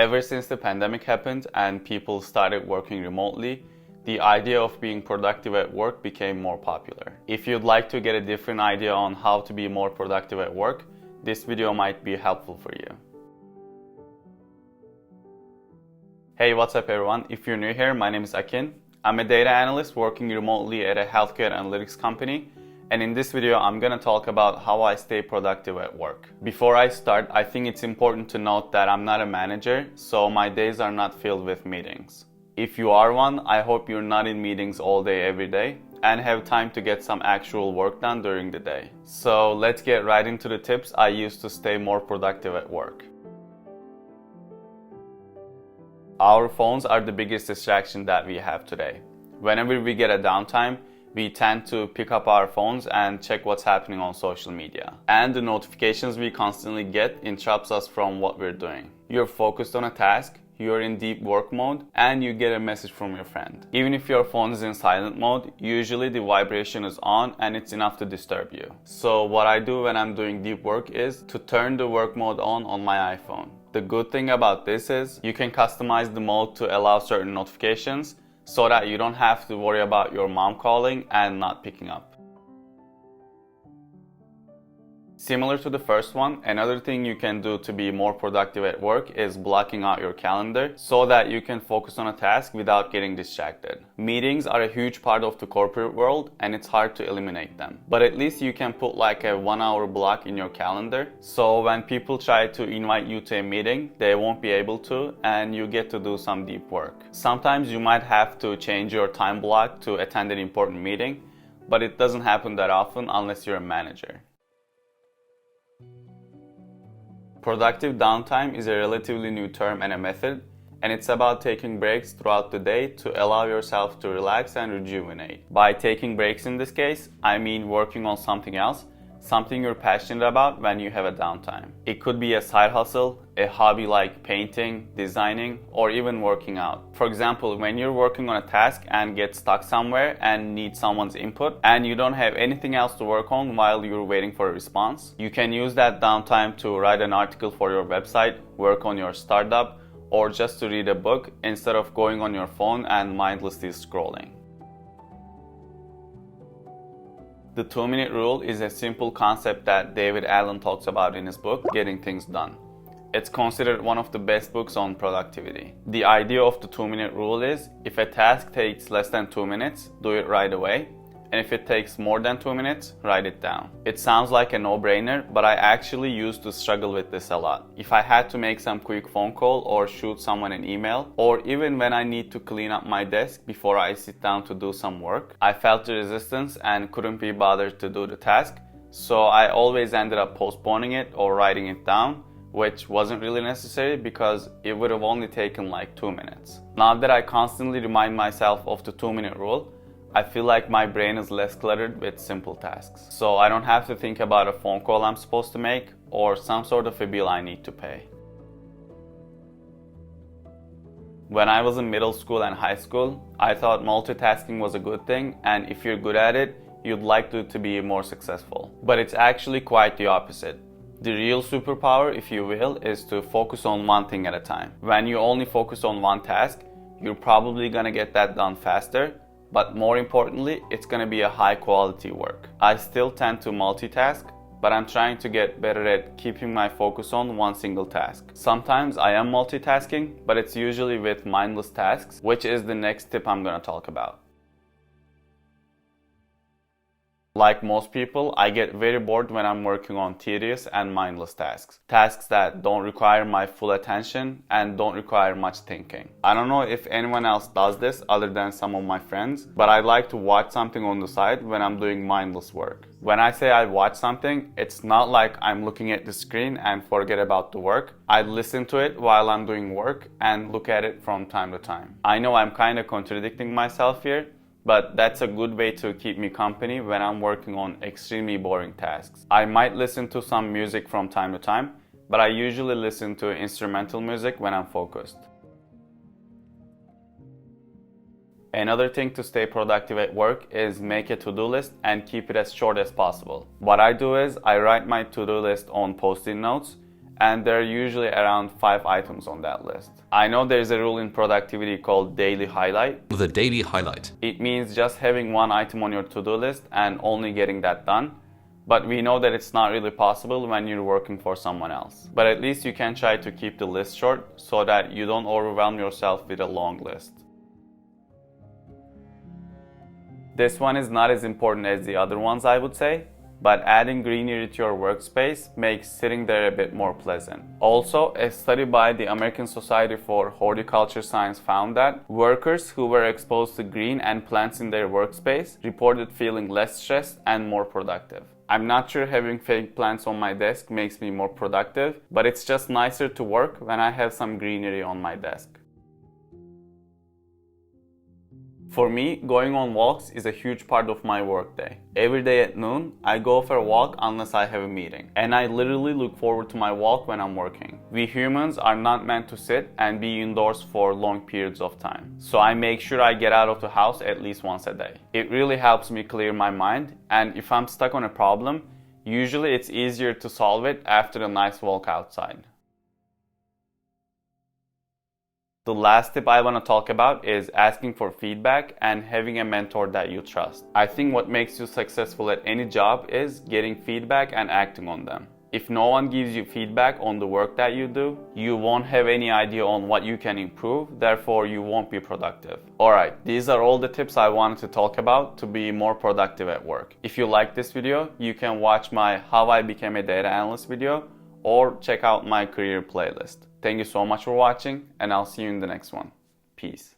Ever since the pandemic happened and people started working remotely, the idea of being productive at work became more popular. If you'd like to get a different idea on how to be more productive at work, this video might be helpful for you. Hey, what's up everyone? If you're new here, my name is Akin. I'm a data analyst working remotely at a healthcare analytics company. And in this video, I'm gonna talk about how I stay productive at work. Before I start, I think it's important to note that I'm not a manager, so my days are not filled with meetings. If you are one, I hope you're not in meetings all day every day and have time to get some actual work done during the day. So let's get right into the tips I use to stay more productive at work. Our phones are the biggest distraction that we have today. Whenever we get a downtime, we tend to pick up our phones and check what's happening on social media. And the notifications we constantly get interrupts us from what we're doing. You're focused on a task, you're in deep work mode, and you get a message from your friend. Even if your phone is in silent mode, usually the vibration is on and it's enough to disturb you. So what I do when I'm doing deep work is to turn the work mode on my iPhone. The good thing about this is you can customize the mode to allow certain notifications, so that you don't have to worry about your mom calling and not picking up. Similar to the first one, another thing you can do to be more productive at work is blocking out your calendar so that you can focus on a task without getting distracted. Meetings are a huge part of the corporate world and it's hard to eliminate them. But at least you can put like a 1-hour block in your calendar, so when people try to invite you to a meeting, they won't be able to and you get to do some deep work. Sometimes you might have to change your time block to attend an important meeting, but it doesn't happen that often unless you're a manager. Productive downtime is a relatively new term and a method, and it's about taking breaks throughout the day to allow yourself to relax and rejuvenate. By taking breaks in this case, I mean working on something else, something you're passionate about when you have a downtime. It could be a side hustle, a hobby like painting, designing, or even working out. For example, when you're working on a task and get stuck somewhere and need someone's input and you don't have anything else to work on while you're waiting for a response, you can use that downtime to write an article for your website, work on your startup, or just to read a book instead of going on your phone and mindlessly scrolling. The 2-minute rule is a simple concept that David Allen talks about in his book, Getting Things Done. It's considered one of the best books on productivity. The idea of the 2-minute rule is, if a task takes less than 2 minutes, do it right away. And if it takes more than 2 minutes, write it down. It sounds like a no-brainer, but I actually used to struggle with this a lot. If I had to make some quick phone call or shoot someone an email, or even when I need to clean up my desk before I sit down to do some work, I felt the resistance and couldn't be bothered to do the task, so I always ended up postponing it or writing it down, which wasn't really necessary because it would have only taken like 2 minutes. Now that I constantly remind myself of the 2-minute rule, I feel like my brain is less cluttered with simple tasks. So I don't have to think about a phone call I'm supposed to make or some sort of a bill I need to pay. When I was in middle school and high school, I thought multitasking was a good thing, and if you're good at it, you'd like to be more successful. But it's actually quite the opposite. The real superpower, if you will, is to focus on one thing at a time. When you only focus on one task, you're probably gonna get that done faster, but more importantly, it's gonna be a high quality work. I still tend to multitask, but I'm trying to get better at keeping my focus on one single task. Sometimes I am multitasking, but it's usually with mindless tasks, which is the next tip I'm gonna talk about. Like most people, I get very bored when I'm working on tedious and mindless tasks. Tasks that don't require my full attention and don't require much thinking. I don't know if anyone else does this other than some of my friends, but I like to watch something on the side when I'm doing mindless work. When I say I watch something, it's not like I'm looking at the screen and forget about the work. I listen to it while I'm doing work and look at it from time to time. I know I'm kind of contradicting myself here, but that's a good way to keep me company when I'm working on extremely boring tasks. I might listen to some music from time to time, but I usually listen to instrumental music when I'm focused. Another thing to stay productive at work is make a to-do list and keep it as short as possible. What I do is I write my to-do list on post-it notes and there are usually around 5 items on that list. I know there's a rule in productivity called daily highlight. The daily highlight. It means just having one item on your to-do list and only getting that done. But we know that it's not really possible when you're working for someone else. But at least you can try to keep the list short so that you don't overwhelm yourself with a long list. This one is not as important as the other ones, I would say, but adding greenery to your workspace makes sitting there a bit more pleasant. Also, a study by the American Society for Horticulture Science found that workers who were exposed to green and plants in their workspace reported feeling less stressed and more productive. I'm not sure having fake plants on my desk makes me more productive, but it's just nicer to work when I have some greenery on my desk. For me, going on walks is a huge part of my workday. Every day at noon, I go for a walk unless I have a meeting. And I literally look forward to my walk when I'm working. We humans are not meant to sit and be indoors for long periods of time. So I make sure I get out of the house at least once a day. It really helps me clear my mind, and if I'm stuck on a problem, usually it's easier to solve it after a nice walk outside. The last tip I want to talk about is asking for feedback and having a mentor that you trust. I think what makes you successful at any job is getting feedback and acting on them. If no one gives you feedback on the work that you do, you won't have any idea on what you can improve, therefore you won't be productive. Alright, these are all the tips I wanted to talk about to be more productive at work. If you like this video, you can watch my How I Became a Data Analyst video or check out my career playlist. Thank you so much for watching, and I'll see you in the next one. Peace.